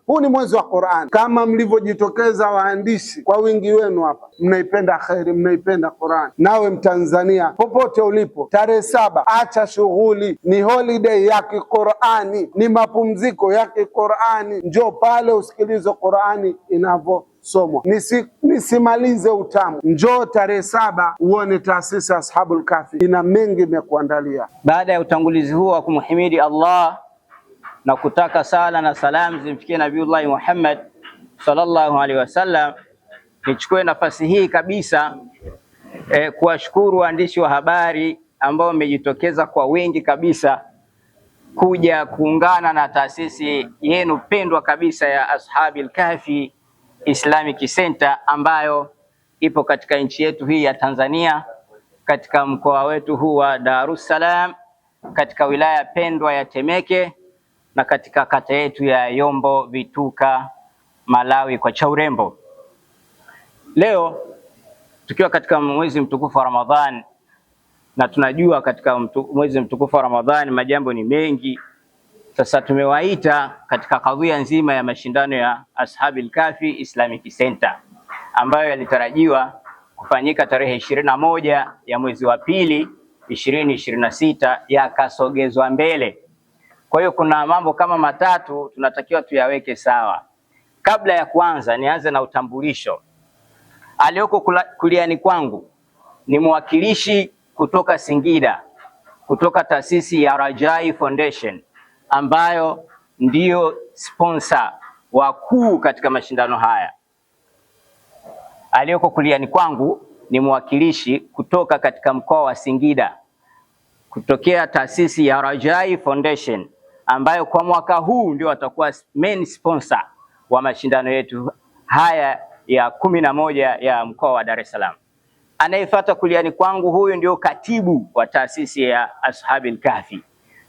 Huu ni mwezi wa Qur'an. Kama mlivyojitokeza waandishi kwa wingi wenu hapa, mnaipenda kheri, mnaipenda Qur'an. Nawe Mtanzania popote ulipo, tarehe 7 acha shughuli, ni holiday ya Qur'ani, ni mapumziko ya Qur'ani. Njoo pale usikilize Qur'ani inavyosomwa. Nisimalize utamu. Njoo tarehe 7 uone taasisi ya Ashabul Kahfi ina mengi imekuandalia. Baada ya utangulizi huo wa kumhimidi Allah na kutaka sala na salam zimfikie Nabiullah Muhammad sallallahu alaihi wasallam, nichukue nafasi hii kabisa kuwashukuru waandishi wa habari ambao wamejitokeza kwa wingi kabisa kuja kuungana na taasisi yenu pendwa kabisa ya Ashabil Kahfi Islamic Center ambayo ipo katika nchi yetu hii ya Tanzania, katika mkoa wetu huu wa Dar es Salaam, katika wilaya pendwa ya Temeke na katika kata yetu ya Yombo Vituka Malawi kwa Chaurembo. Leo tukiwa katika mwezi mtukufu wa Ramadhan, na tunajua katika mwezi mtukufu wa Ramadhan majambo ni mengi. Sasa tumewaita katika kadhia nzima ya mashindano ya Ashabil Kahfi Islamic Center ambayo yalitarajiwa kufanyika tarehe 21 ya mwezi wa pili 2026, yakasogezwa mbele. Kwa hiyo kuna mambo kama matatu tunatakiwa tuyaweke sawa. Kabla ya kuanza, nianze na utambulisho. Aliyoko kuliani kwangu ni mwakilishi kutoka Singida, kutoka taasisi ya Rajai Foundation ambayo ndiyo sponsor wakuu katika mashindano haya. Aliyoko kuliani kwangu ni mwakilishi kutoka katika mkoa wa Singida, kutokea taasisi ya Rajai Foundation ambayo kwa mwaka huu ndio watakuwa main sponsor wa mashindano yetu haya ya 11 ya mkoa wa Dar es Salaam. Anayefuata kuliani kwangu, huyu ndio katibu wa taasisi ya Ashabil Kahfi.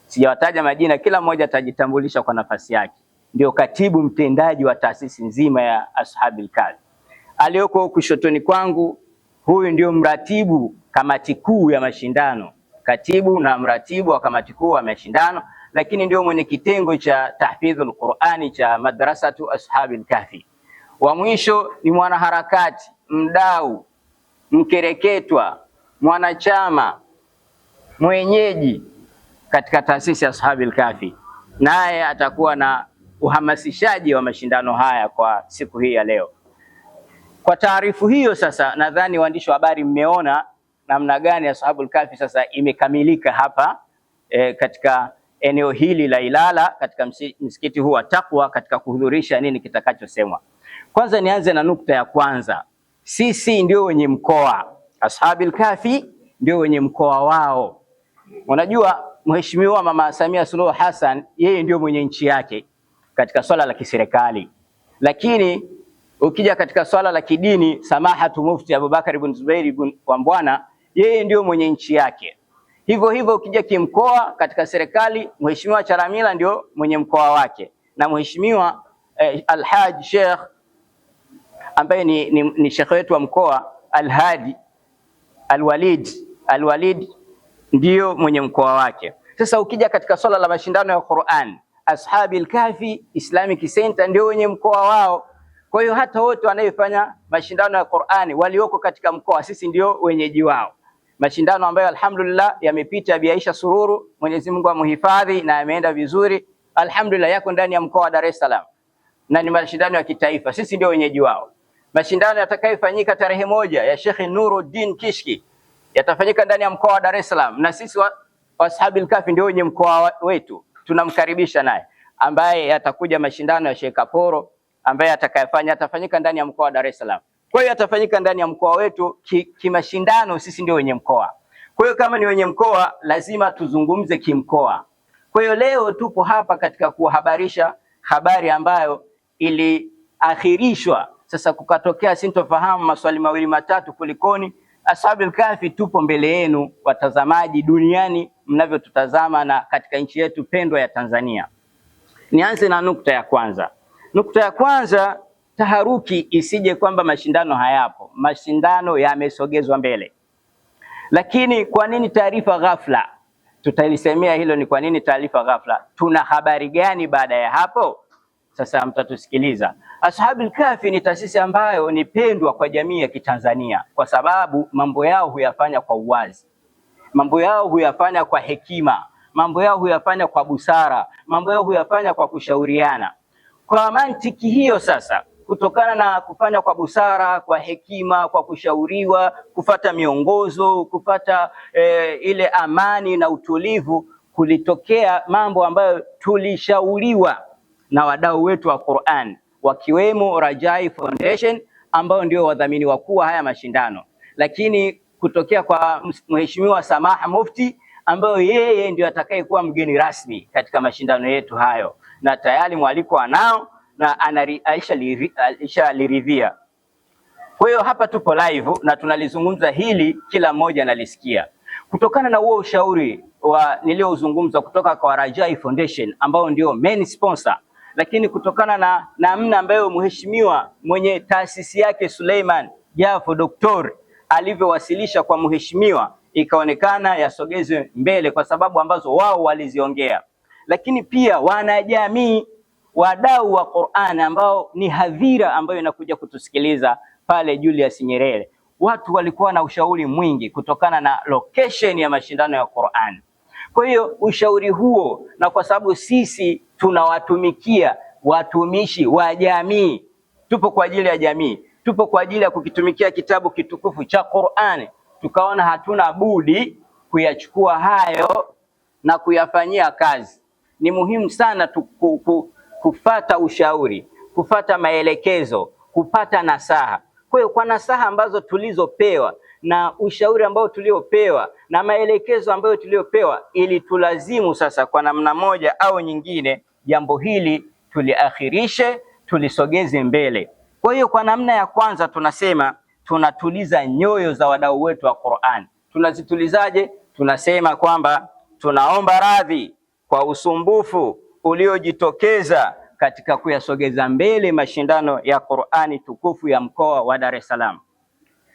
Sijawataja majina, kila mmoja atajitambulisha kwa nafasi yake. Ndio katibu mtendaji wa taasisi nzima ya Ashabil Kahfi. Aliyoko kushotoni kwangu, huyu ndio mratibu kamati kuu ya mashindano, katibu na mratibu wa kamati kuu ya mashindano, lakini ndio mwenye kitengo cha tahfidhul Qur'ani cha madrasatu Ashabil Kahfi. Wa mwisho ni mwanaharakati, mdau, mkereketwa, mwanachama, mwenyeji katika taasisi ya Ashabil Kahfi, naye atakuwa na uhamasishaji wa mashindano haya kwa siku hii ya leo. Kwa taarifu hiyo sasa, nadhani waandishi wa habari mmeona namna gani Ashabul Kahfi sasa imekamilika hapa katika eneo hili la Ilala, katika msikiti huu wa Taqwa, katika kuhudhurisha nini kitakachosemwa. Kwanza nianze na nukta ya kwanza. Sisi ndio wenye mkoa, Ashabil Kahfi ndio wenye mkoa wao. Unajua Mheshimiwa Mama Samia Suluhu Hassan yeye ndio mwenye nchi yake katika swala la kiserikali, lakini ukija katika swala la kidini, Samahatu Mufti Abubakar ibn Zubair ibn Wambwana yeye ndio mwenye nchi yake. Hivyo hivyo ukija kimkoa katika serikali, Mheshimiwa Charamila ndio mwenye mkoa wake, na Mheshimiwa Alhaj Sheikh ambaye ni Sheikh wetu wa mkoa Alhadi Alwalid ndio mwenye mkoa wake. Sasa ukija katika swala la mashindano ya Qur'an, Ashabil Kahfi Islamic Center ndio wenye mkoa wao. Kwa hiyo hata wote wanaofanya mashindano ya Qur'ani walioko katika mkoa, sisi ndio wenyeji wao. Mashindano ambayo alhamdulillah yamepita Bi Aisha Sururu, Mwenyezi Mungu amhifadhi, na yameenda vizuri alhamdulillah, yako ndani ya mkoa wa Dar es Salaam na ni mashindano ya kitaifa, sisi ndio wenyeji wao. Mashindano yatakayofanyika tarehe 1 ya Sheikh Nuruddin Kishki yatafanyika ndani ya mkoa wa Dar es Salaam, na sisi wa Ashabil Kahfi ndio wenye mkoa wetu, tunamkaribisha naye, ambaye yatakuja mashindano ya Sheikh Kaporo ambaye atafanyika ndani ya mkoa wa Dar es Salaam. Kwa hiyo atafanyika ndani ya mkoa wetu kimashindano, sisi ndio wenye mkoa. Kwa hiyo kama ni wenye mkoa lazima tuzungumze kimkoa. Kwa hiyo leo tupo hapa katika kuhabarisha habari ambayo iliakhirishwa. Sasa kukatokea sintofahamu, maswali mawili matatu, kulikoni? Ashabil Kahfi tupo mbele yenu watazamaji duniani mnavyotutazama na katika nchi yetu pendwa ya Tanzania. Nianze na nukta ya kwanza. Nukta ya kwanza, taharuki isije kwamba mashindano hayapo. Mashindano yamesogezwa mbele. Lakini kwa nini taarifa ghafla? Tutalisemea hilo, ni kwa nini taarifa ghafla. Tuna habari gani baada ya hapo? Sasa mtatusikiliza. Ashabul Kahfi ni taasisi ambayo ni pendwa kwa jamii ya Kitanzania kwa sababu mambo yao huyafanya kwa uwazi, mambo yao huyafanya kwa hekima, mambo yao huyafanya kwa busara, mambo yao huyafanya kwa kushauriana. Kwa mantiki hiyo sasa, kutokana na kufanya kwa busara, kwa hekima, kwa kushauriwa, kufata miongozo, kufata ile amani na utulivu, kulitokea mambo ambayo tulishauriwa na wadau wetu wa Qur'an, wakiwemo Rajai Foundation ambao ndio wadhamini wakuu wa haya mashindano, lakini kutokea kwa Mheshimiwa Samaha Mufti ambayo yeye ndio atakayekuwa mgeni rasmi katika mashindano yetu hayo, na tayari mwaliko anao na Aisha liridhia. Kwa hiyo hapa tupo live na tunalizungumza hili, kila mmoja analisikia. Kutokana na huo ushauri niliozungumza kutoka kwa Rajai Foundation ambao ndio main sponsor, lakini kutokana na namna ambayo mheshimiwa mwenye taasisi yake Suleiman Jafo Doktor alivyowasilisha kwa mheshimiwa, ikaonekana yasogezwe mbele kwa sababu ambazo wao waliziongea. Lakini pia wanajamii, wadau wa Qur'an ambao ni hadhira ambayo inakuja kutusikiliza pale Julius Nyerere, watu walikuwa na ushauri mwingi kutokana na location ya mashindano ya Qur'an. Kwa hiyo ushauri huo, na kwa sababu sisi tunawatumikia watumishi wa jamii, tupo kwa ajili ya jamii, tupo kwa ajili ya kukitumikia kitabu kitukufu cha Qur'an, tukaona hatuna budi kuyachukua hayo na kuyafanyia kazi. Ni muhimu sana kufata ushauri, kufata maelekezo, kupata nasaha. Kwa hiyo kwa nasaha ambazo tulizopewa na ushauri ambao tuliopewa na maelekezo ambayo tuliopewa, ili tulazimu sasa kwa namna moja au nyingine jambo hili tuliakhirishe, tulisogeze mbele. Kwa hiyo kwa namna ya kwanza tunasema tunatuliza nyoyo za wadau wetu wa Qur'an. Tunazitulizaje? Tunasema kwamba tunaomba radhi kwa usumbufu uliojitokeza katika kuyasogeza mbele mashindano ya Qur'ani tukufu ya mkoa wa Dar es Salaam.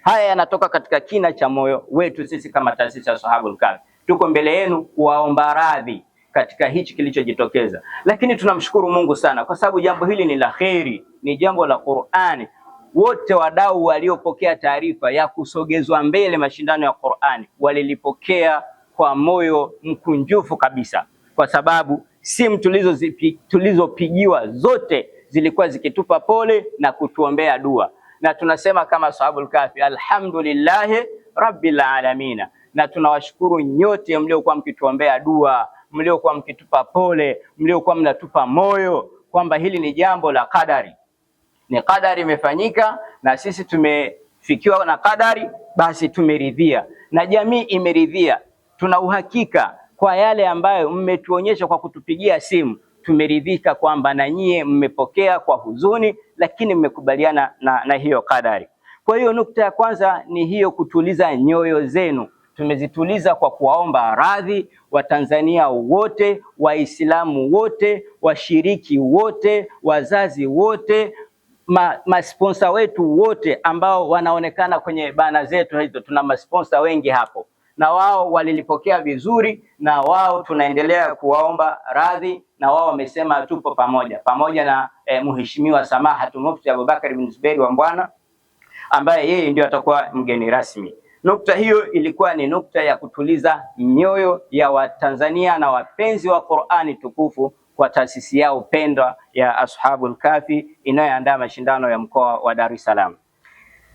Haya yanatoka katika kina cha moyo wetu sisi kama taasisi ya Ashabul Kahfi. Tuko mbele yenu kuwaomba radhi katika hichi kilichojitokeza. Lakini tunamshukuru Mungu sana kwa sababu jambo hili ni la kheri, ni jambo la Qur'ani. Wote wadau waliopokea taarifa ya kusogezwa mbele mashindano ya Qur'ani walilipokea kwa moyo mkunjufu kabisa, kwa sababu simu tulizopigiwa zote zilikuwa zikitupa pole na kutuombea dua, na tunasema kama Ashabul Kahfi, alhamdulillahi rabbil alamin. Na tunawashukuru nyote mliokuwa mkituombea dua, mliokuwa mkitupa pole, mliokuwa mnatupa moyo kwamba hili ni jambo la kadari, ni kadari imefanyika na sisi tumefikiwa na kadari, basi tumeridhia na jamii imeridhia. Tuna uhakika kwa yale ambayo mmetuonyesha kwa kutupigia simu, tumeridhika kwamba na nyie mmepokea kwa huzuni, lakini mmekubaliana na hiyo kadari. Kwa hiyo nukta ya kwanza ni hiyo, kutuliza nyoyo zenu. Tumezituliza kwa kuwaomba radhi Watanzania wote, Waislamu wote, washiriki wote, wazazi wote, masponsa wetu wote ambao wanaonekana kwenye bana zetu hizo. Tuna masponsa wengi hapo na wao walilipokea vizuri, na wao tunaendelea kuwaomba radhi, na wao wamesema tupo pamoja na Mheshimiwa Samahatu Mufti Abubakar ibn Zuberi wa Mbwana ambaye yeye ndio atakuwa mgeni rasmi. Nukta hiyo ilikuwa ni nukta ya kutuliza mioyo ya Watanzania na wapenzi wa Qur'ani tukufu kwa taasisi yao pendwa ya Ashabul Kahfi inayoandaa mashindano ya mkoa wa Dar es Salaam.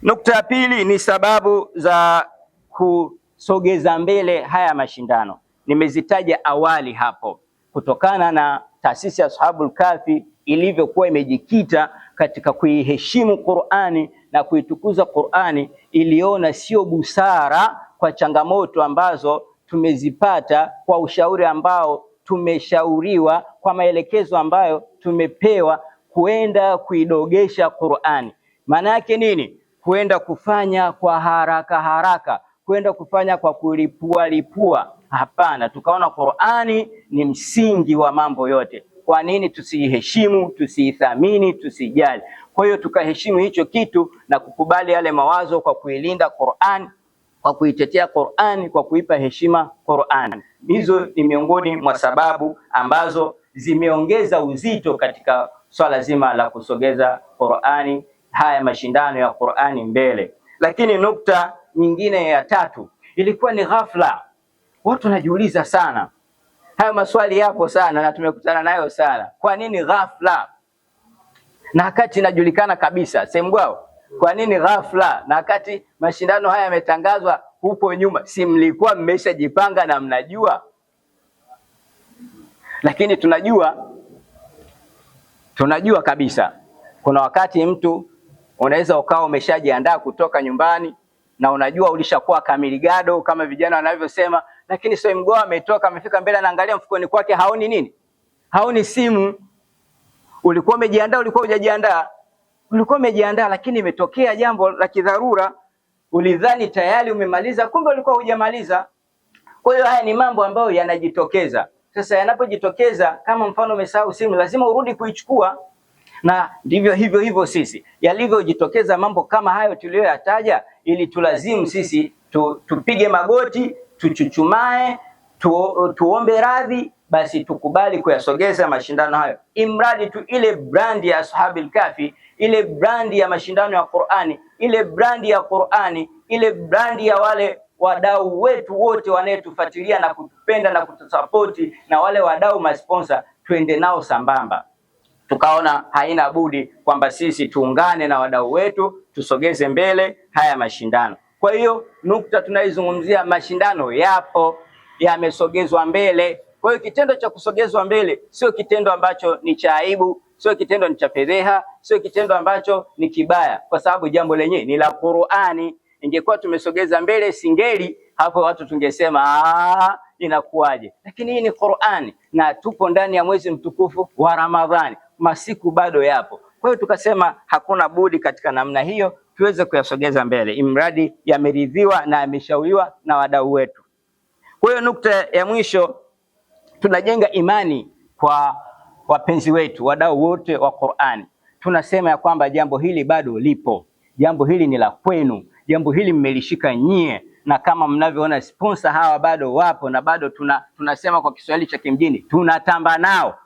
Nukta ya pili ni sababu za kusogeza mbele haya mashindano. Nimezitaja awali hapo, kutokana na taasisi ya Ashabul Kahfi ilivyokuwa imejikita katika kuiheshimu Qur'ani na kuitukuza Qur'ani, iliona sio busara kwa changamoto ambazo tumezipata, kwa ushauri ambao tumeshauriwa, kwa maelekezo ambayo tumepewa, kuenda kuidogesha Qur'ani. Maana yake nini? Kuenda kufanya kwa haraka, kwenda kufanya kwa kulipua. Hapana, tukaona Qur'ani ni msingi wa mambo yote. Kwa nini tusiheshimu, tusiithamini, tusijali? Kwa hiyo tukaheshimu hicho kitu na kukubali yale mawazo kwa kuilinda Qur'an, kwa kuitetea Qur'an, kwa kuipa heshima Qur'an. Hizo ni miongoni mwa sababu ambazo zimeongeza uzito katika swala zima la kusogeza Qur'ani, haya mashindano ya Qur'ani mbele. Lakini nukta nyingine ya tatu ilikuwa ni ghafla. Watu wanajiuliza sana, hayo maswali yapo sana na tumekutana nayo sana. Kwa nini ghafla na wakati inajulikana kabisa? Semgwao, kwa nini ghafla na wakati mashindano haya yametangazwa huko nyuma? Si mlikuwa mmeshajipanga na mnajua? Lakini tunajua kabisa kuna wakati mtu unaweza ukawa umeshajiandaa kutoka nyumbani na unajua ulishakuwa kamiligado kama vijana wanavyosema, lakini sio mgoa ametoka amefika mbele anaangalia mfukoni kwake haoni nini? Haoni simu. Ulikuwa umejiandaa, ulikuwa hujajiandaa? Ulikuwa umejiandaa, lakini imetokea jambo la kidharura, ulidhani tayari umemaliza, kumbe ulikuwa hujamaliza. Kwa hiyo haya ni mambo ambayo yanajitokeza. Sasa yanapojitokeza, kama mfano umesahau simu, lazima urudi kuichukua. Na ndivyo hivyo sisi yalivyojitokeza mambo kama hayo tuliyoyataja, ili tulazimu sisi tupige magoti, tuchuchumae, tuombe radhi, basi tukubali kuyasogeza mashindano hayo, imradi tu ile brandi ya Ashabil Kahfi, ile brandi ya mashindano ya Qur'ani, ile brandi ya Qur'ani, ile brandi ya wale wadau wetu wote wanayetufuatilia na kutupenda na kutusapoti, na wale wadau masponsa, tuende nao sambamba. Tukaona haina budi kwamba sisi tuungane na wadau wetu tusogeze mbele haya mashindano. Kwa hiyo nukta tunaizungumzia, mashindano yapo, yamesogezwa mbele. Kwa hiyo kitendo cha kusogezwa mbele sio kitendo ambacho ni cha aibu, sio kitendo ni cha fedheha, sio kitendo ambacho ni kibaya, kwa sababu jambo lenyewe ni la Qur'ani. Ingekuwa tumesogeza mbele singeli, hapo watu tungesema inakuwaje? Lakini hii ni Qur'ani na tupo ndani ya mwezi mtukufu wa Ramadhani, masiku bado yapo. Kwa hiyo tukasema hakuna budi katika namna hiyo tuweze kuyasogeza mbele, imradi yameridhiwa na yameshauriwa na wadau wetu. Kwa hiyo nukta ya mwisho, tunajenga imani kwa wapenzi wetu, wadau wote wa Qur'ani. Tunasema ya kwamba jambo hili bado lipo, jambo hili ni la kwenu, jambo hili mmelishika nyie, na kama mnavyoona sponsor hawa bado wapo na bado tunasema kwa Kiswahili cha kimjini tunatamba nao.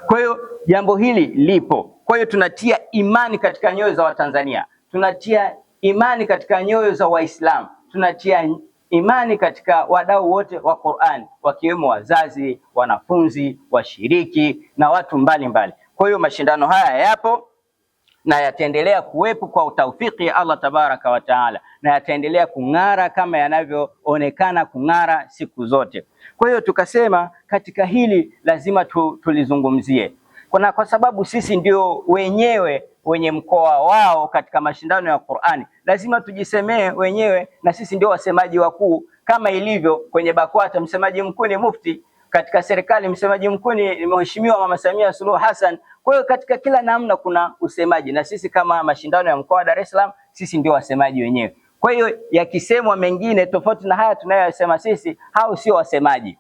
Kwa hiyo jambo hili lipo. Kwa hiyo tunatia imani katika nyoyo za Watanzania, tunatia imani katika nyoyo za Waislamu, tunatia imani katika wadau wote wa Qur'ani, wakiwemo wazazi, wanafunzi, washiriki na watu mbalimbali. Kwa hiyo mashindano haya yapo na yataendelea kuwepo kwa taufiki ya Allah tabaraka wa taala, na yataendelea kung'ara kama yanavyoonekana kung'ara siku zote. Kwa hiyo tukasema katika hili lazima tulizungumzie, kwa sababu sisi ndio wenyewe wenye mkoa wao katika mashindano ya Qur'ani, lazima tujisemee wenyewe, na sisi ndio wasemaji wakuu. Kama ilivyo kwenye BAKWATA msemaji mkuu ni mufti, katika serikali msemaji mkuu ni Mheshimiwa Mama Samia Suluhu Hassan. Kwa hiyo katika kila namna kuna usemaji, na sisi kama mashindano ya mkoa wa Dar es Salaam, sisi ndio wasemaji wenyewe. Kwa hiyo yakisemwa mengine tofauti na haya tunayosema sisi, hao sio wasemaji,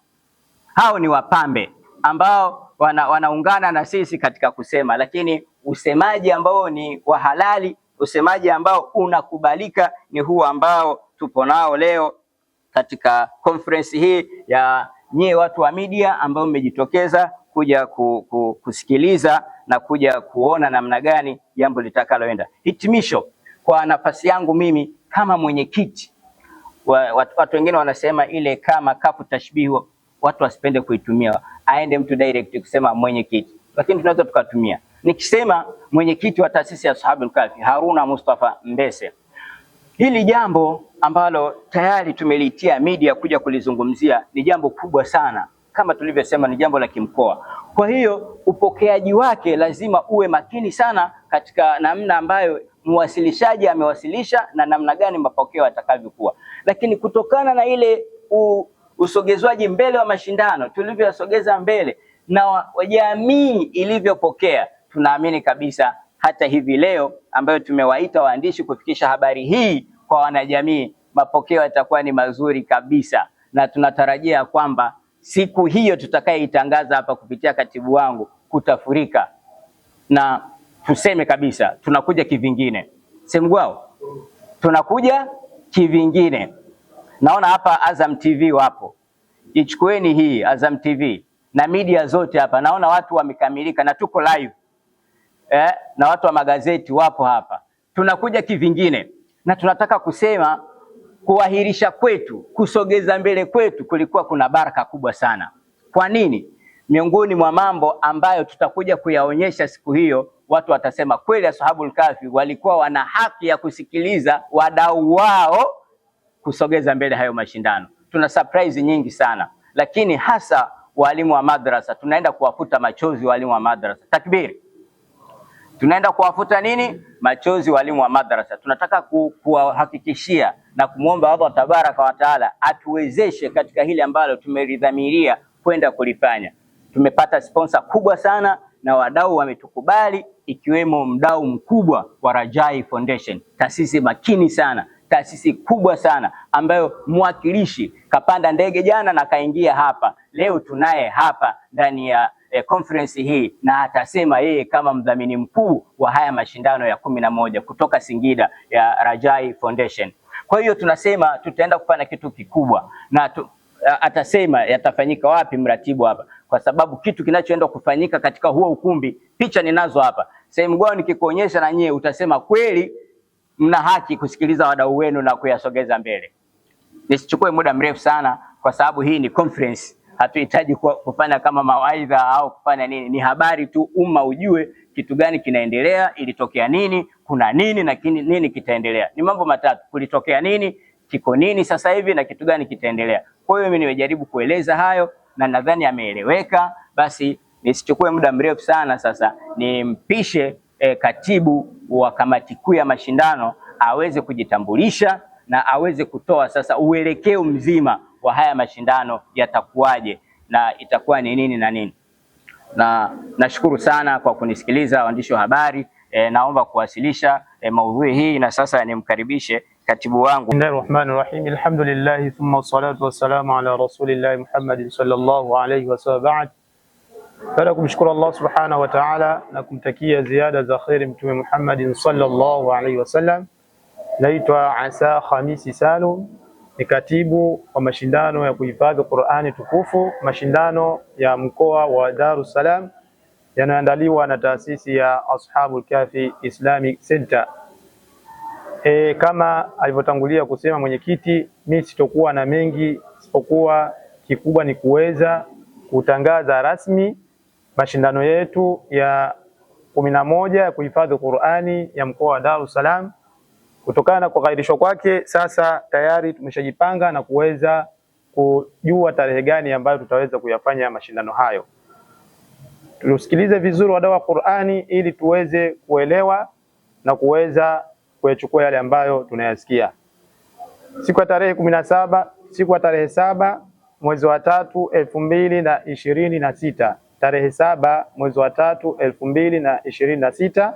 hao ni wapambe ambao wanaungana na sisi katika kusema, lakini usemaji ambao ni wa halali, usemaji ambao unakubalika ni huu ambao tupo nao leo katika conference hii ya nyie watu wa media ambao mmejitokeza kuja kusikiliza na kuja kuona namna gani jambo litakaloenda. Hitimisho kwa nafasi yangu mimi kama mwenyekiti, watu wengine wanasema ile kama kafu tashbihu, watu wasipende kuitumia, aende mtu direct kusema mwenyekiti, lakini tunaweza tukatumia. Nikisema mwenyekiti wa taasisi ya Ashabul Kahfi Haruna Mustafa Mbese, hili jambo ambalo tayari tumelitia media kuja kulizungumzia ni jambo kubwa sana, kama tulivyosema ni jambo la kimkoa. Kwa hiyo upokeaji wake lazima uwe makini sana katika namna ambayo mwasilishaji amewasilisha na namna gani mapokeo yatakavyokuwa. Lakini kutokana na ile usogezwaji mbele wa mashindano tulivyosogeza mbele na jamii ilivyopokea, tunaamini kabisa hata hivi leo ambayo tumewaita waandishi kufikisha habari hii kwa wanajamii, mapokeo yatakuwa ni mazuri kabisa, na tunatarajia kwamba siku hiyo tutakayeitangaza hapa kupitia katibu wangu kutafurika, na tuseme kabisa tunakuja kivingine. Semgwao, tunakuja kivingine. Naona hapa Azam TV wapo, ichukueni hii Azam TV na media zote hapa, naona watu wamekamilika na tuko live. na watu wa magazeti wapo hapa. Tunakuja kivingine na tunataka kusema kuahirisha kwetu, kusogeza mbele kwetu kulikuwa kuna baraka kubwa sana. Kwa nini? Miongoni mwa mambo ambayo tutakuja kuyaonyesha siku hiyo, watu watasema kweli Ashabul Kahfi walikuwa wana haki ya kusikiliza wadau wao kusogeza mbele hayo mashindano. Tuna surprise nyingi sana, lakini hasa walimu wa madrasa tunaenda kuwafuta machozi walimu wa madrasa. Takbiri. Tunaenda kuwafuta nini? Machozi walimu wa madrasa. Tunataka kuwahakikishia na kumwomba Allah Tabaraka wa Taala atuwezeshe katika hili ambalo tumelidhamiria kwenda kulifanya. Tumepata sponsor kubwa sana na wadau wametukubali, ikiwemo mdau mkubwa wa Rajai Foundation, taasisi makini sana, taasisi kubwa sana ambayo mwakilishi kapanda ndege jana na kaingia hapa. Leo tunaye hapa ndani ya conference hii na atasema yeye kama mdhamini mkuu wa haya mashindano ya 11 kutoka Singida ya Rajai Foundation. Kwa hiyo tunasema tutaenda kufanya kitu kikubwa na atasema yatafanyika wapi mratibu hapa, kwa sababu kitu kinachoenda kufanyika katika huo ukumbi, picha ninazo hapa. Sehemu gani nikikuonyesha na nyie utasema kweli mna haki kusikiliza wadau wenu na kuyasogeza mbele. Nisichukue muda mrefu sana kwa sababu hii ni conference. Hatuhitaji kufanya kama mawaidha au kufanya nini, ni habari tu, umma ujue kitu gani kinaendelea, ilitokea nini, kuna nini na nini kitaendelea. Ni mambo matatu: kulitokea nini, kiko nini sasa hivi na kitu gani kitaendelea. Kwa hiyo mimi nimejaribu kueleza hayo na nadhani ameeleweka. Basi nisichukue muda mrefu sana, sasa nimpishe katibu wa kamati kuu ya mashindano aweze kujitambulisha na aweze kutoa sasa uelekeo mzima wa haya mashindano yatakuwaje na itakuwa ni nini na nini. Na nashukuru sana kwa kunisikiliza waandishi wa habari. Naomba kuwasilisha maudhui hii na sasa nimkaribishe katibu wangu. Bismillahirrahmanirrahim. Alhamdulillah thumma salatu wassalamu ala rasulillah Muhammad sallallahu alayhi wasallam. Baada kumshukuru Allah subhanahu wa ta'ala na kumtakia ziada za khairi mtume Muhammad sallallahu alayhi wasallam. Naitwa Asa Khamisi Salum, ni katibu wa mashindano ya kuhifadhi Qur'ani tukufu, mashindano ya mkoa wa Dar es Salaam yanaandaliwa na taasisi ya Ashabul Kahfi Islamic Center. Kama alivyotangulia kusema mwenyekiti, mimi sitokuwa na mengi isipokuwa kikubwa ni kuweza kutangaza rasmi mashindano yetu ya 11 ya kuhifadhi Qur'ani ya mkoa wa Dar es Salaam. Kutokana na kuhairishwa kwake, sasa tayari tumeshajipanga na kuweza kujua tarehe gani ambayo tutaweza kuyafanya mashindano hayo. Tusikilize vizuri wadau wa Qur'ani ili tuweze kuelewa na kuweza kuyachukua yale ambayo tunayasikia. Siku ya tarehe 17, siku ya tarehe 7 mwezi wa 3 2026, tarehe 7 mwezi wa 3 2026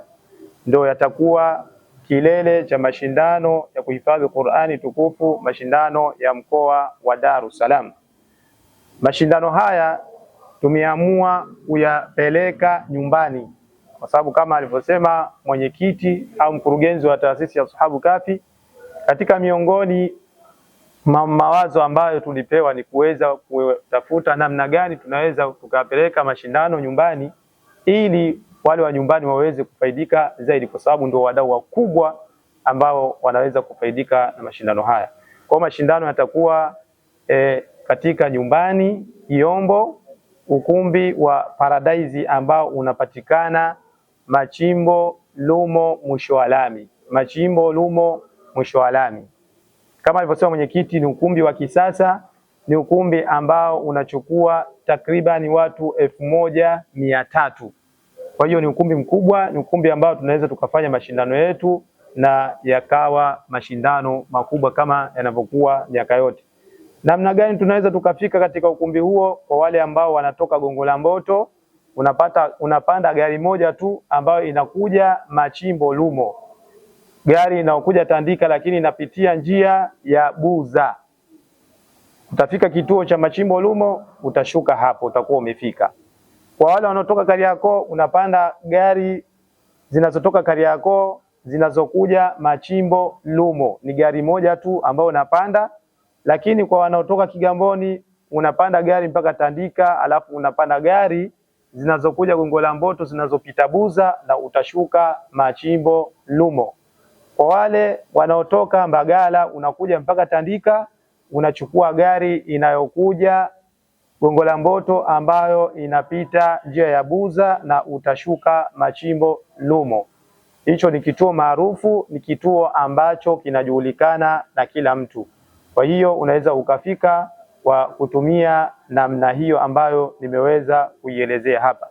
ndio yatakuwa kilele cha mashindano ya kuhifadhi Qur'ani tukufu, mashindano ya mkoa wa Dar es Salaam. Mashindano haya tumeamua kuyapeleka nyumbani kwa sababu kama alivyosema mwenyekiti au mkurugenzi wa taasisi ya Ashabul Kahfi, katika miongoni mawazo ambayo tulipewa ni kuweza kutafuta namna gani tunaweza tukapeleka mashindano nyumbani ili wale wa nyumbani waweze kufaidika zaidi, kwa sababu ndio wadau wakubwa ambao wanaweza kufaidika na mashindano haya. Kwa mashindano yatakuwa katika nyumbani Yombo, ukumbi wa Paradise ambao unapatikana Machimbo Lumo mwisho wa lami. Machimbo Lumo mwisho wa lami. Kama alivyosema mwenyekiti, ni ukumbi wa kisasa, ni ukumbi ambao unachukua takriban watu 1300. Kwa hiyo ni ukumbi mkubwa, ni ukumbi ambao tunaweza tukafanya mashindano yetu na yakawa mashindano makubwa kama yanavyokuwa miaka yote. Namna gani tunaweza tukafika katika ukumbi huo? Kwa wale ambao wanatoka Gongo la Mboto, unapanda gari moja tu ambayo inakuja Machimbo Lumo. Gari inaokuja Tandika lakini inapitia njia ya Buza. Utafika kituo cha Machimbo Lumo, utashuka hapo, utakuwa umefika. Kwa wale wanaotoka Kariakoo, unapanda gari zinazotoka Kariakoo zinazokuja Machimbo Lumo. Ni gari moja tu ambayo unapanda, lakini kwa wanaotoka Kigamboni unapanda gari mpaka Tandika, alafu unapanda gari zinazokuja Gongo la Mboto zinazopita Buza na utashuka Machimbo Lumo. Kwa wale wanaotoka Mbagala unakuja mpaka Tandika, unachukua gari inayokuja Gongo la Mboto ambayo inapita njia ya Buza na utashuka Machimbo Lumo. Hicho ni kituo maarufu, ni kituo ambacho kinajulikana na kila mtu. Kwa hiyo unaweza ukafika kwa kutumia namna hiyo ambayo nimeweza kuielezea hapa.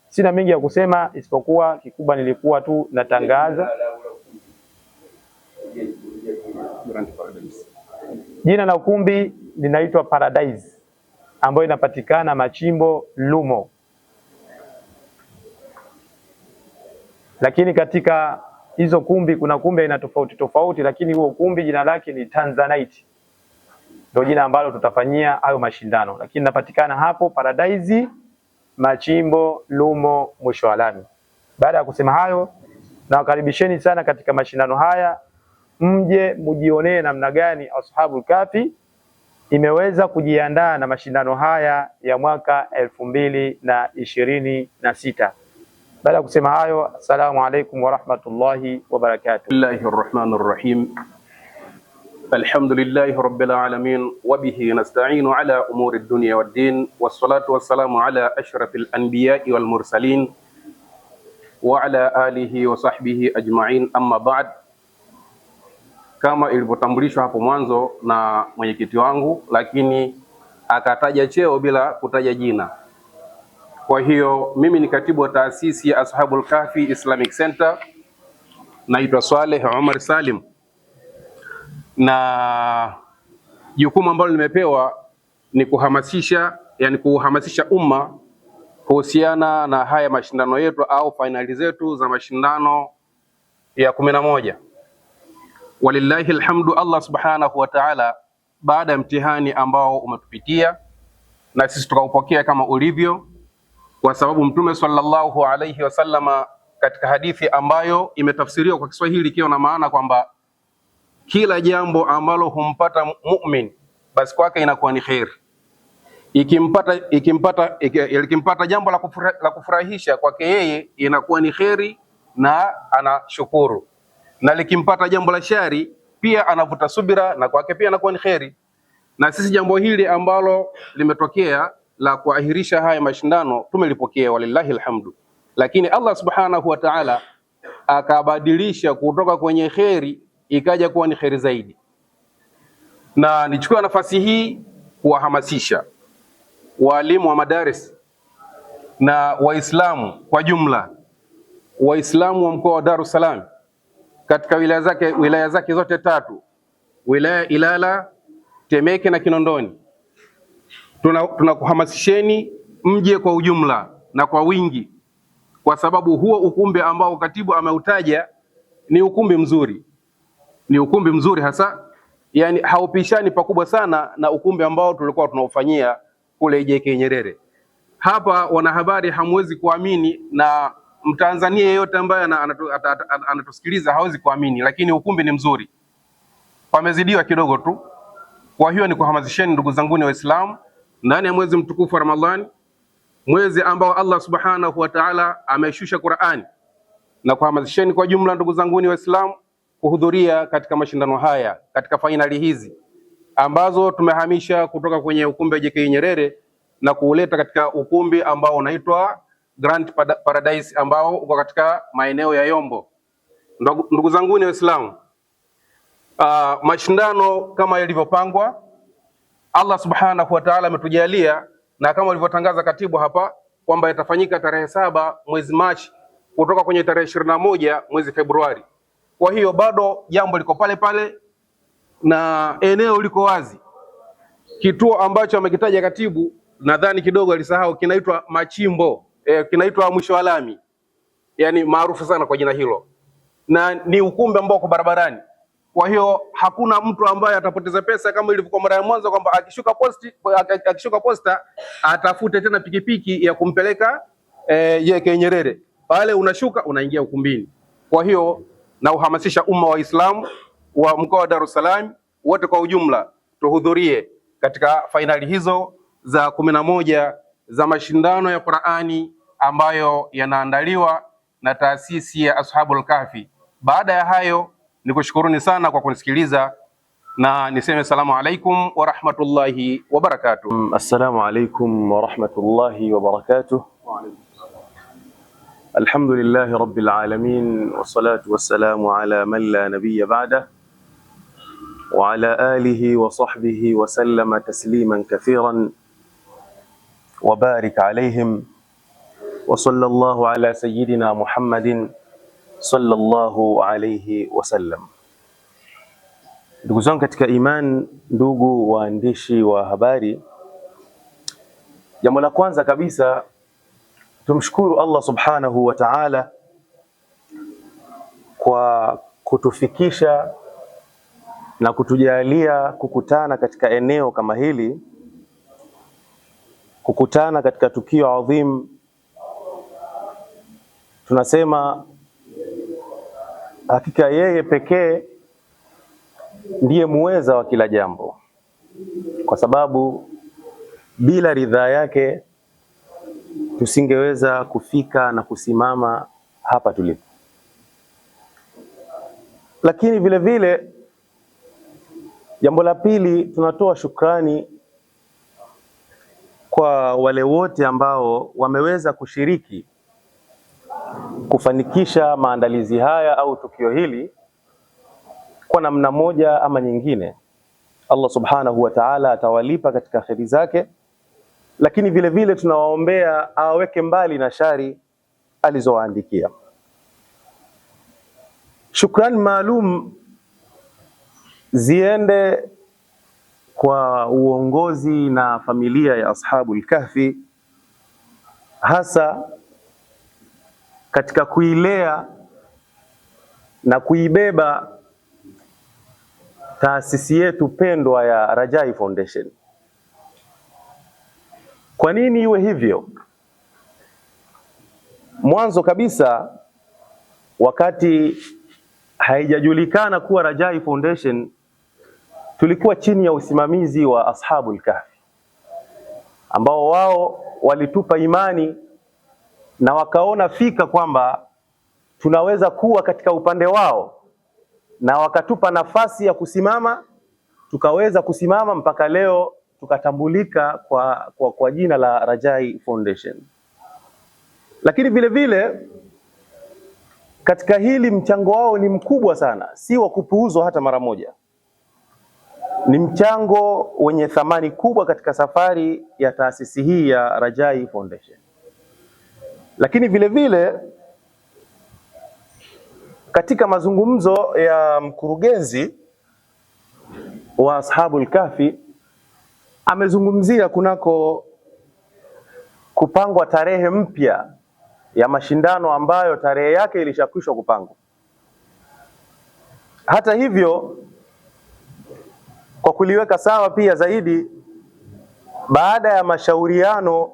Sina mengi ya kusema isipokuwa kikubwa nilikuwa tu natangaza. Jina la ukumbi linaitwa Paradise ambayo inapatikana Machimbo Lumo. Lakini katika hizo kumbi kuna kumbi aina tofauti tofauti, lakini huo kumbi jina lake ni Tanzanite. Ndio jina ambalo tutafanyia hayo mashindano. Lakini napatikana hapo Paradise Machimbo Lumo mwisho wa lami. Baada ya kusema hayo, nawakaribisheni sana katika mashindano haya. Mje mjionee namna gani Ashabul Kahfi imeweza kujiandaa na mashindano haya ya mwaka 2026. Baada ya kusema hayo, assalamu alaikum wa rahmatullahi wa barakatuh. Bismillahirrahmanirrahim. Alhamdulillahi rabbil alamin wa bihi nasta'inu ala umuri ad-dunya wad-din was-salatu was-salamu ala ashrafil anbiya'i wal mursalin wa ala alihi wa sahbihi ajma'in, amma ba'd. Kama ilivyotambulishwa hapo mwanzo na mwenyekiti wangu, lakini akataja cheo bila kutaja jina. Kwa hiyo mimi ni katibu wa taasisi ya Ashabul Kahfi Islamic Center, naitwa Swaleh Omar Salim, na jukumu ambalo nimepewa ni kuhamasisha umma kuhusiana na haya mashindano yetu au finali zetu za mashindano ya 11. Walillahi alhamdu, Allah subhanahu wa ta'ala, baada ya mtihani ambao umetupitia na sisi tukaupokea kama ulivyo, kwa sababu Mtume sallallahu alayhi wasallama katika hadithi ambayo imetafsiriwa kwa Kiswahili ikiwa na maana kwamba kila jambo ambalo humpata mu'min basi kwake inakuwa ni khair. Ikimpata jambo la kufurahisha kwake yeye inakuwa ni khairi na anashukuru, na likimpata jambo la shari pia anavuta subira na kwake pia inakuwa ni khairi. Na sisi jambo hili ambalo limetokea la kuahirisha haya mashindano tumelipokea, walillahi alhamdu, lakini Allah subhanahu wa ta'ala akabadilisha kutoka kwenye khairi ikaja kuwa ni khairi zaidi. Na nichukua nafasi hii kuwahamasisha walimu wa madaris na Waislamu kwa jumla, Waislamu wa mkoa wa Dar es Salaam katika wilaya zake zote tatu, wilaya Ilala, Temeke na Kinondoni. Tunakuhamasisheni mje kwa ujumla na kwa wingi, kwa sababu huo ukumbi ambao katibu ameutaja ni ukumbi mzuri, ni ukumbi mzuri hasa, yani haupishani pakubwa sana na ukumbi ambao tulikuwa tunaufanyia kule JK Nyerere. Hapa wanahabari hamwezi kuamini, na Mtanzania yeyote ambaye anatusikiliza hawezi kuamini, lakini ukumbi ni mzuri, pamezidiwa kidogo tu. Kwa hiyo ni kuhamasisheni ndugu zangu ni Waislamu, ndani ya mwezi mtukufu wa Ramadhani, mwezi ambao Allah subhanahu wa ta'ala ameshusha Qur'ani, na kuhamasisheni kwa jumla ndugu zangu ni Waislamu kuhudhuria katika mashindano haya, katika fainali hizi ambazo tumehamisha kutoka kwenye ukumbi wa JK Nyerere na kuuleta katika ukumbi ambao unaitwa Grand Paradise ambao uko katika maeneo ya Yombo. Ndugu zangu ni Waislamu, mashindano kama yalivyopangwa, Allah subhanahu wa ta'ala ametujalia, na kama alivyotangaza katibu hapa kwamba yatafanyika tarehe 7 mwezi Machi kutoka kwenye tarehe 21 mwezi Februari. Kwa hiyo bado jambo liko pale pale na eneo liko wazi. Kituo ambacho amekitaja katibu nadhani kidogo alisahau, kinaitwa Machimbo, kinaitwa mwisho wa lami, yani maarufu sana kwa jina hilo, na ni ukumbi ambao uko barabarani. Kwa hiyo hakuna mtu ambaye atapoteza pesa kama ilivyokuwa mara ya mwanzo kwamba akishuka posta atafute tena pikipiki ya kumpeleka JK Nyerere. Pale unashuka unaingia ukumbini. Kwa hiyo na uhamasisha umma wa Islam wa mkoa wa Dar es Salaam wote kwa ujumla tuhudhurie katika fainali hizo za 11 za mashindano ya Qur'ani ambayo yanaandaliwa na taasisi ya Ashabul Kahfi. Baada ya hayo, nikushukuruni sana kwa kunisikiliza na niseme salamu alaikum wa rahmatullahi wa barakatuh. Assalamu alaikum wa rahmatullahi wa barakatuh. Alhamdulillahi rabbil alamin wassalatu wassalamu ala man la nabiyya ba'dah wa ala alihi wa sahbihi wa sallama tasliman kathiran wa barik alayhim wa sallallahu ala sayyidina Muhammadin sallallahu alayhi wa sallam. Ndugu zangu katika iman, ndugu waandishi wa habari, jambo la kwanza kabisa tumshukuru Allah subhanahu wa ta'ala kwa kutufikisha na kutujalia kukutana katika eneo kama hili, kukutana katika tukio adhim. Tunasema hakika yeye pekee ndiye muweza wa kila jambo, kwa sababu bila ridhaa yake tusingeweza kufika na kusimama hapa tulipo. Lakini vile vile jambo la pili, tunatoa shukrani kwa wale wote ambao wameweza kushiriki kufanikisha maandalizi haya au tukio hili kwa namna moja ama nyingine. Allah subhanahu wa ta'ala atawalipa katika kheri zake, lakini vile vile tunawaombea aweke mbali na shari alizowaandikia. Shukrani maalum ziende kwa uongozi na familia ya Ashabul Kahfi, hasa katika kuilea na kuibeba taasisi yetu pendwa ya Rajai Foundation. Kwa nini iwe hivyo? Mwanzo kabisa, wakati haijajulikana kuwa Rajai Foundation, tulikuwa chini ya usimamizi wa Ashabul Kahfi, ambao wao walitupa imani na wakaona fika kwamba tunaweza kuwa katika upande wao, na wakatupa nafasi ya kusimama, tukaweza kusimama mpaka leo tukatambulika kwa jina la Rajai Foundation. Lakini vile vile katika hili mchango wao ni mkubwa sana, si wa kupuuzwa hata mara moja. Ni mchango wenye thamani kubwa katika safari ya taasisi hii ya Rajai Foundation. Lakini vile vile katika mazungumzo ya mkurugenzi wa Ashabul Kahfi, amezungumzia kunako kupangwa tarehe mpya ya mashindano ambayo tarehe yake ilishakwisha kupangwa. Hata hivyo, kwa kuliweka sawa pia zaidi, baada ya mashauriano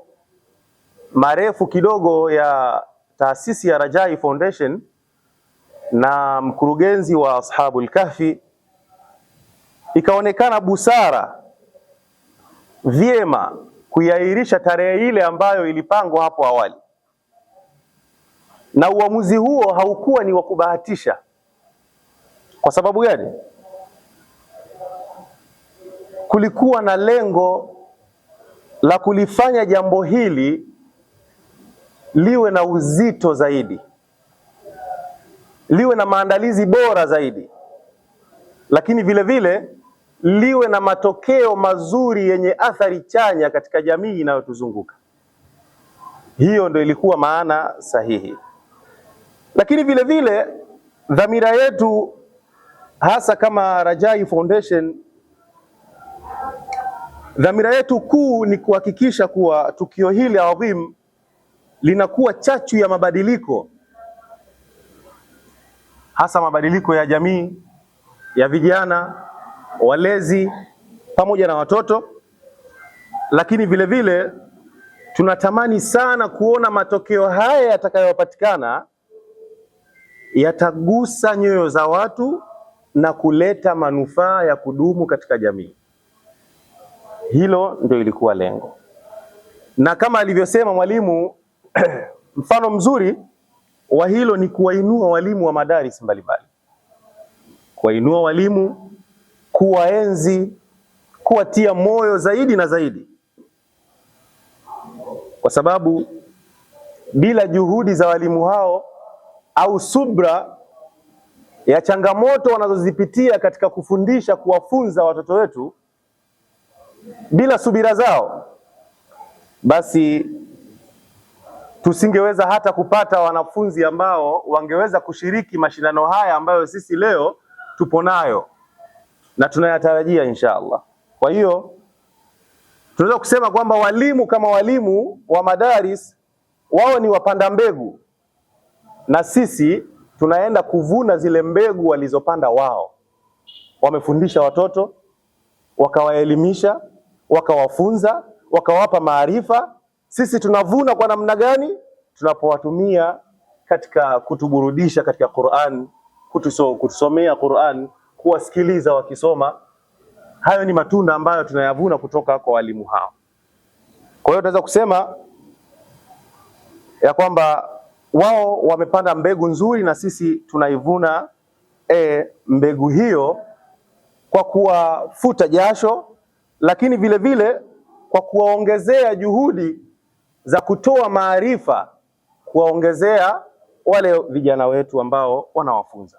marefu kidogo ya taasisi ya Rajai Foundation na mkurugenzi wa Ashabul Kahfi, ikaonekana busara vyema kuiahirisha tarehe ile ambayo ilipangwa hapo awali. Na uamuzi huo haukuwa ni wa kubahatisha. Kwa sababu gani? Kulikuwa na lengo la kulifanya jambo hili liwe na uzito zaidi, liwe na maandalizi bora zaidi, lakini vile vile liwe na matokeo mazuri yenye athari chanya katika jamii inayotuzunguka. Hiyo ndio ilikuwa maana sahihi. Lakini vile vile dhamira yetu hasa kama Rajai Foundation, dhamira yetu kuu ni kuhakikisha kuwa tukio hili adhim linakuwa chachu ya mabadiliko, hasa mabadiliko ya jamii, ya vijana, walezi pamoja na watoto. Lakini vile vile tunatamani sana kuona matokeo haya yatakayopatikana yatagusa nyoyo za watu na kuleta manufaa ya kudumu katika jamii. Hilo ndio ilikuwa lengo. Na kama alivyosema mwalimu Mfano mzuri wa hilo ni kuwainua walimu wa madaris mbalimbali, kuwainua walimu, kuwaenzi, kuwatia moyo zaidi na zaidi, kwa sababu bila juhudi za walimu hao au subra ya changamoto wanazozipitia katika kufundisha, kuwafunza watoto wetu, bila subira zao, basi tusingeweza hata kupata wanafunzi ambao wangeweza kushiriki mashindano haya ambayo sisi leo tupo nayo na tunayatarajia insha Allah. Kwa hiyo tunaweza kusema kwamba walimu kama walimu wa madaris, wao ni wapanda mbegu na sisi tunaenda kuvuna zile mbegu walizopanda wao. Wamefundisha watoto, wakawaelimisha, wakawafunza, wakawapa maarifa. Sisi tunavuna kwa namna gani? Tunapowatumia katika kutuburudisha katika Qur'an, kutusomea Qur'an, kuwasikiliza wakisoma. Hayo ni matunda ambayo tunayavuna kutoka kwa walimu hao. Kwa hiyo tunaweza kusema ya kwamba wao wamepanda mbegu nzuri na sisi tunaivuna mbegu hiyo kwa kuwafuta jasho, lakini vile vile kwa kuwaongezea juhudi za kutoa maarifa, kuwaongezea wale vijana wetu ambao wanawafunza.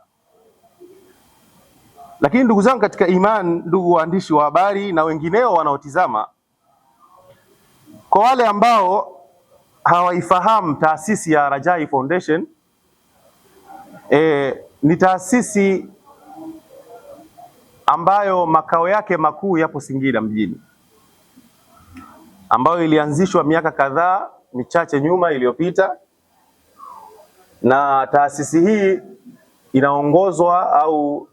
Lakini ndugu zangu katika iman, ndugu waandishi wa habari na wengineo wanaotizama, kwa wale ambao hawaifahamu taasisi ya Rajai Foundation, ni taasisi ambayo makao yake makuu yapo Singida mjini, ambayo ilianzishwa miaka kadhaa michache nyuma iliyopita, na taasisi hii inaongozwa au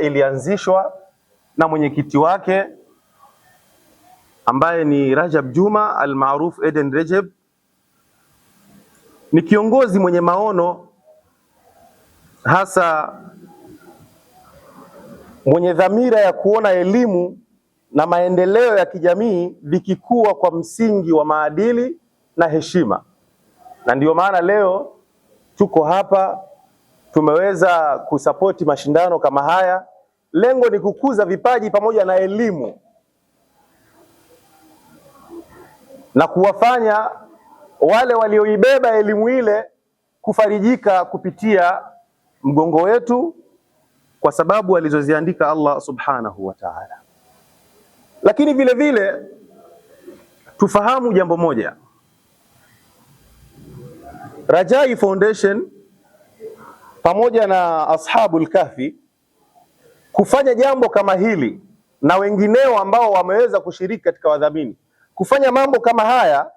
ilianzishwa na mwenyekiti wake ambaye ni Rajab Juma almaruf Eden Rajab. Ni kiongozi mwenye maono, hasa mwenye dhamira ya kuona elimu na maendeleo ya kijamii vikikua kwa msingi wa maadili na heshima. Na ndio maana leo tuko hapa, tumeweza kusapoti mashindano kama haya. Lengo ni kukuza vipaji pamoja na elimu na kuwafanya wale walioibeba elimu ile kufarijika kupitia mgongo wetu, kwa sababu alizoziandika Allah subhanahu wa ta'ala. Lakini vile vile tufahamu jambo moja, Rajai Foundation pamoja na Ashabul Kahfi kufanya jambo kama hili na wengineo ambao wameweza kushiriki katika wadhamini, kufanya mambo kama haya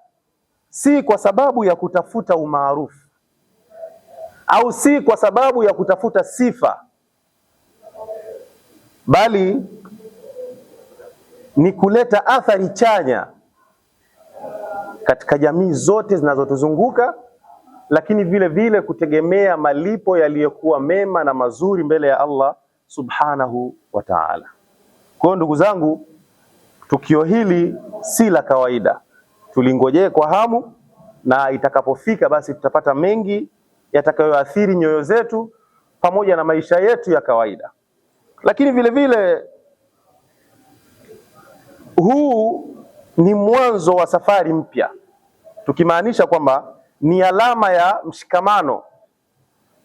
si kwa sababu ya kutafuta umaarufu au si kwa sababu ya kutafuta sifa, bali ni kuleta athari chanya katika jamii zote zinazotuzunguka, lakini vile vile kutegemea malipo yaliyokuwa mema na mazuri mbele ya Allah subhanahu wa ta'ala. Kwa ndugu zangu, tukio hili si la kawaida, tulingojee kwa hamu, na itakapofika basi tutapata mengi yatakayoathiri nyoyo zetu pamoja na maisha yetu ya kawaida. Lakini vile vile huu ni mwanzo wa safari mpya, tukimaanisha kwamba ni alama ya mshikamano.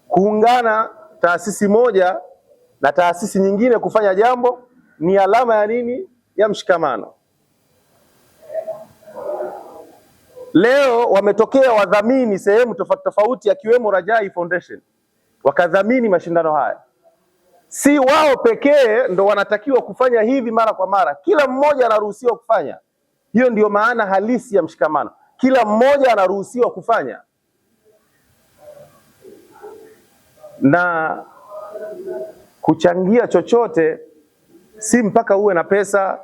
Kuungana taasisi moja na taasisi nyingine kufanya jambo ni alama ya nini? Ya mshikamano. Leo wametokea wadhamini sehemu tofauti tofauti, akiwemo Rajai Foundation, wakadhamini mashindano haya. Si wao pekee ndo wanatakiwa kufanya hivi mara kwa mara, kila mmoja anaruhusiwa kufanya. Hiyo ndiyo maana halisi ya mshikamano, kila mmoja anaruhusiwa kufanya. Na kuchangia chochote si mpaka uwe na pesa,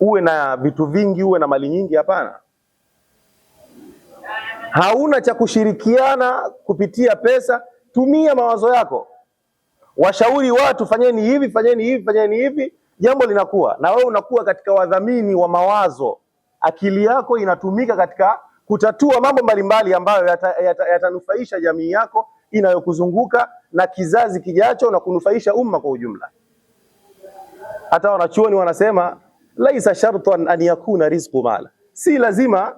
uwe na vitu vingi, uwe na mali nyingi, hapana. Hauna cha kushirikiana kupitia pesa, tumia mawazo yako, washauri watu, fanyeni hivi, fanyeni hivi, fanyeni hivi, jambo linakuwa. Na wewe unakuwa katika wadhamini wa mawazo, akili yako inatumika katika kutatua mambo mbalimbali ambayo yatanufaisha jamii yako inayokuzunguka na kizazi kijacho na kunufaisha umma kwa ujumla. Hata wanachuoni wanasema laisa shartan an yakuna rizqu mala, si lazima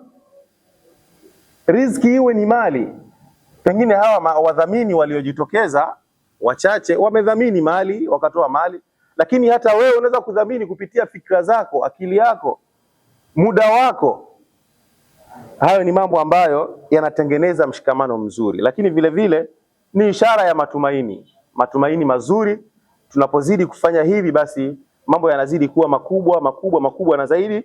riziki iwe ni mali. Pengine hawa wadhamini waliojitokeza wachache wamedhamini mali, wakatoa mali, lakini hata wewe unaweza kudhamini kupitia fikra zako, akili yako, muda wako. Hayo ni mambo ambayo yanatengeneza mshikamano mzuri, lakini vile vile ni ishara ya matumaini mazuri. Tunapozidi kufanya hivi, basi mambo yanazidi kuwa makubwa na zaidi.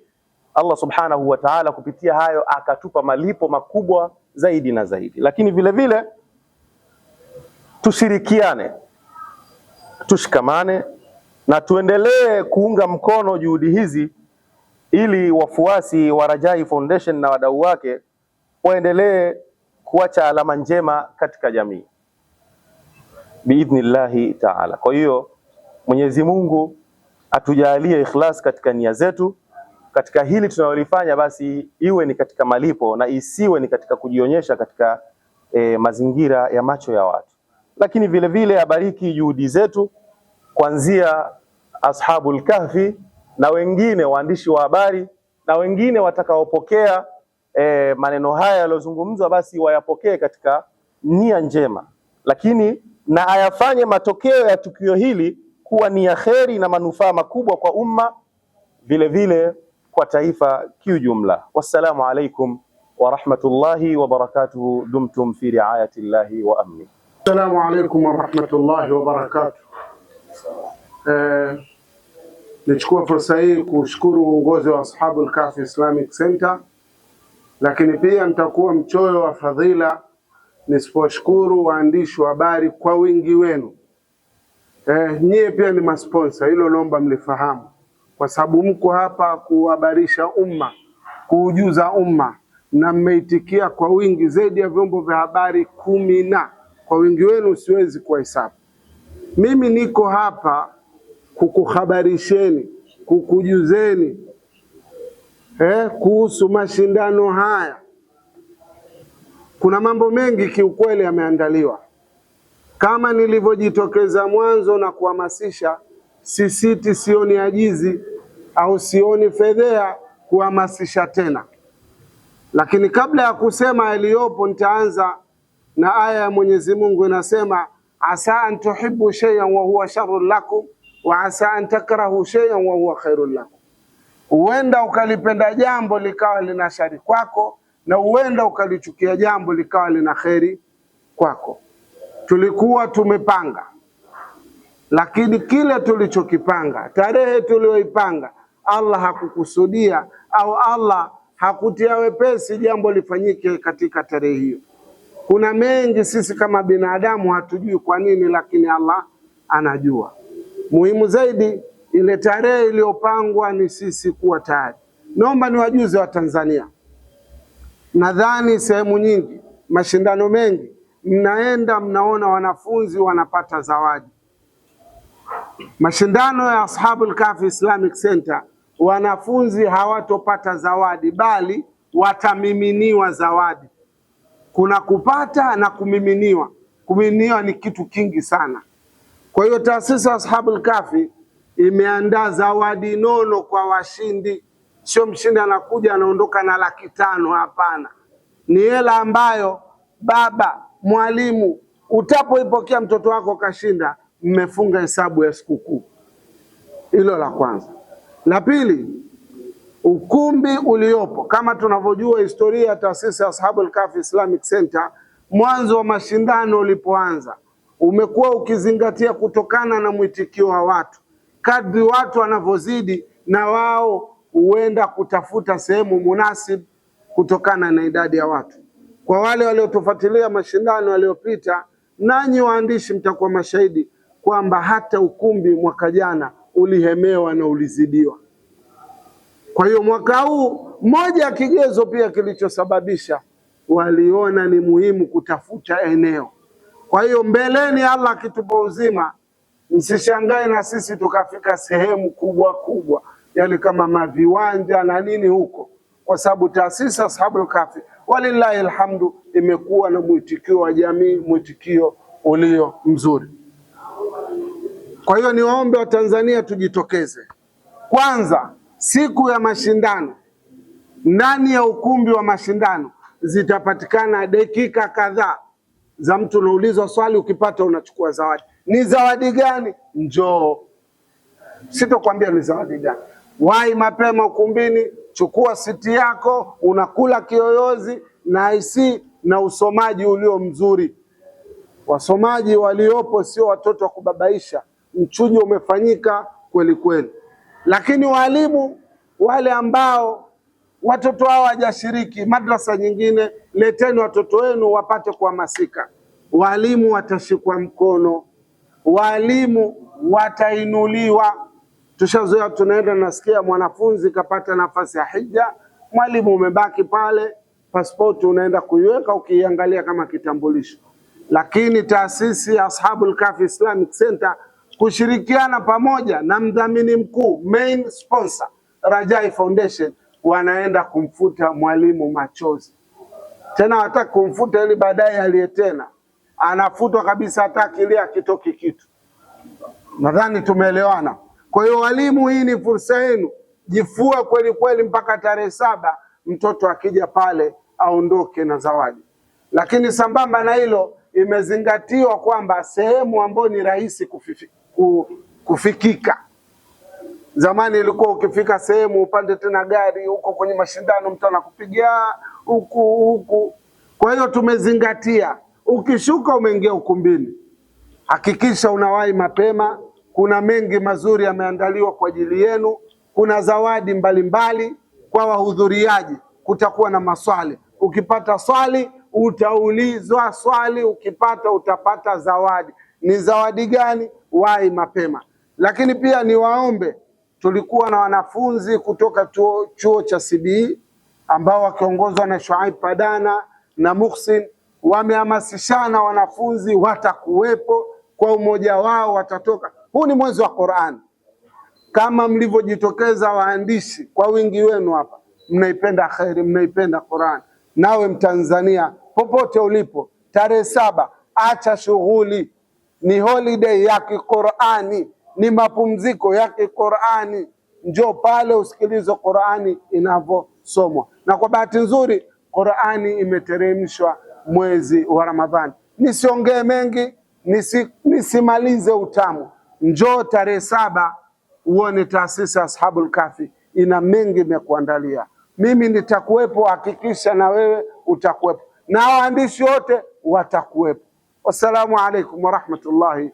Allah subhanahu wa ta'ala kupitia hayo akatupa malipo makubwa zaidi na zaidi. Lakini vile vile tushirikiane, tushikamane na tuendelee kuunga mkono juhudi hizi, ili wafuasi wa Rajai Foundation na wadau wake waendelee kuacha alama njema katika jamii biidhnillahi ta'ala. Kwa hiyo Mwenyezi Mungu atujalie ikhlas katika nia zetu, katika hili tunalolifanya, basi iwe ni katika malipo na isiwe ni katika kujionyesha katika mazingira ya macho ya watu. Lakini vile vile abariki juhudi zetu kuanzia Ashabul Kahfi na wengine waandishi wa habari na wengine watakaopokea maneno haya yaliyozungumzwa, basi wayapokee katika nia njema, lakini na ayafanye matokeo ya tukio hili kuwa ni ya kheri na manufaa makubwa kwa umma, vile vile kwa taifa kiujumla. Wassalamu alaikum wa rahmatullahi wa barakatuhu. Dumtum fi riayati llahi wa amni. Assalamu alaikum wa rahmatullahi wa barakatuh. Nichukua fursa hii kushukuru uongozi wa Ashabul Kahfi Islamic Center, lakini pia nitakuwa mchoyo wa fadhila nisiposhukuru waandishi wa habari kwa wingi wenu. Nyie pia ni masponsa, hilo naomba mlifahamu, kwa sababu mko hapa kuhabarisha umma, kuujuza umma, na mmeitikia kwa wingi zaidi ya vyombo vya habari 10, na kwa wingi wenu siwezi kuhesabu. Mimi niko hapa kukuhabarisheni, kukujuzeni kuhusu mashindano haya. Kuna mambo mengi kiukweli yameandaliwa. Kama nilivyojitokeza mwanzo na kuhamasisha, sisiti, sioni ajizi au sioni fedhea kuhamasisha tena. Lakini kabla ya kusema yaliyopo, nitaanza na aya ya Mwenyezi Mungu inasema, asa an tuhibbu shay'an wa huwa sharrun lakum wa asa an takrahu shay'an wa huwa khairun lakum. Huenda ukalipenda jambo likawa lina shari kwako, na huenda ukalichukia jambo likawa lina kheri kwako. Tulikuwa tumepanga, lakini kile tulichokipanga, tarehe tulioipanga, Allah hakukusudia au Allah hakutia wepesi jambo lifanyike katika tarehe hiyo. Kuna mengi sisi kama binadamu hatujui kwa nini, lakini Allah anajua. Muhimu zaidi, ile tarehe iliyopangwa ni sisi kuwa tayari. Naomba niwajuze wa Tanzania, nadhani sehemu nyingi, mashindano mengi, mnaenda mnaona wanafunzi wanapata zawadi. Mashindano ya Ashabul Kahfi Islamic Center, wanafunzi hawatopata zawadi, bali watamiminiwa zawadi. Kuna kupata na kumiminiwa. Kumiminiwa ni kitu kingi sana. Kwa hiyo taasisi ya Ashabul Kahfi imeandaa zawadi nono kwa washindi. Sio mshindi anakuja anaondoka na 500,000, hapana. Ni hela ambayo baba, mwalimu, utapoipokea mtoto wako kashinda, mmefunga hesabu ya sikukuu. Hilo la kwanza. La pili, ukumbi uliopo, kama tunavyojua historia ya taasisi ya Ashabul Kahfi Islamic Center, mwanzo wa mashindano ulipoanza umekuwa ukizingatia kutokana na mwitikio wa watu. Kadri watu wanavyozidi, na wao huenda kutafuta sehemu munasib kutokana na idadi ya watu. Kwa wale waliotufuatilia mashindano yaliyopita, nanyi waandishi mtakuwa mashahidi kwamba hata ukumbi mwaka jana ulihemewa na ulizidiwa. Kwa hiyo mwaka huu, moja ya kigezo pia kilichosababisha, waliona ni muhimu kutafuta eneo. Kwa hiyo mbeleni, Allah akitupa uzima, msishangae na sisi tukafika sehemu kubwa, yani kama maviwanja na nini huko, kwa sababu taasisi Ashabul Kahfi Walillahi alhamdu, imekuwa na mwitikio wa jamii, mwitikio ulio mzuri. Kwa hiyo niwaombe wa Tanzania tujitokeze. Kwanza, siku ya mashindano, ndani ya ukumbi wa mashindano zitapatikana dakika kadhaa za mtu unaulizwa swali, ukipata unachukua zawadi. Ni zawadi gani? Njoo, sitokwambia ni zawadi gani. Wahi mapema ukumbini, chukua siti yako, unakula kiyoyozi na IC na usomaji ulio mzuri. Wasomaji waliopo sio watoto wa kubabaisha, mchujo umefanyika kweli kweli. Lakini walimu wale ambao watoto hao hawajashiriki madrasa nyingine, leteni watoto wenu wapate kuhamasika. Walimu watashikwa mkono, walimu watainuliwa. Tushazoea, tunaenda nasikia mwanafunzi kapata nafasi ya hija, mwalimu umebaki pale, pasipoti unaenda kuiweka ukiangalia kama kitambulisho. Lakini taasisi ya Ashabul Kahfi Islamic Center kushirikiana pamoja na mdhamini mkuu, main sponsor Rajai Foundation, wanaenda kumfuta mwalimu machozi. Tena hataki kumfuta ili baadaye aliye tena, anafutwa kabisa, hataki ile akitoki kitu. Nadhani tumeelewana. Kwa hiyo walimu, hii ni fursa yenu, jifua kweli kweli mpaka tarehe 7 mtoto akija pale aondoke na zawadi. Lakini sambamba na hilo, imezingatiwa kwamba sehemu ambayo ni rahisi kufikika. Zamani ilikuwa ukifika sehemu upande tena gari, huko kwenye mashindano mtu anakupigia huku. Kwa hiyo tumezingatia, ukishuka umeingia ukumbini, hakikisha unawahi mapema. Kuna mengi mazuri yameandaliwa kwa ajili yenu. Kuna zawadi mbalimbali kwa wahudhuriaji. Kutakuwa na maswali, ukipata swali utaulizwa swali, ukipata utapata zawadi. Ni zawadi gani? Wahi mapema. Lakini pia niwaombe, tulikuwa na wanafunzi kutoka chuo cha CBE ambao wakiongozwa na Shuaib Padana na Muhsin, wamehamasishana wanafunzi, watakuwepo kwa umoja wao, watatoka. Huu ni mwezi wa Qur'an. Kama mlivyojitokeza waandishi kwa wingi wenu hapa, mnaipenda khairi, mnaipenda Qur'an. Nawe Mtanzania popote ulipo, tarehe 7 acha shughuli, ni holiday ya Qur'ani, ni mapumziko ya Qur'ani. Njoo pale usikilize Qur'ani inavyosomwa. Na kwa bahati nzuri Qur'ani imeteremshwa mwezi wa Ramadhani. Nisiongee mengi, nisimalize utamu. Njoo tarehe 7 uone taasisi Ashabul Kahfi ina mengi imekuandalia. Mimi nitakuwepo, hakikisha na wewe utakuwepo, na waandishi wote watakuwepo. Wassalamu alaikum warahmatullahi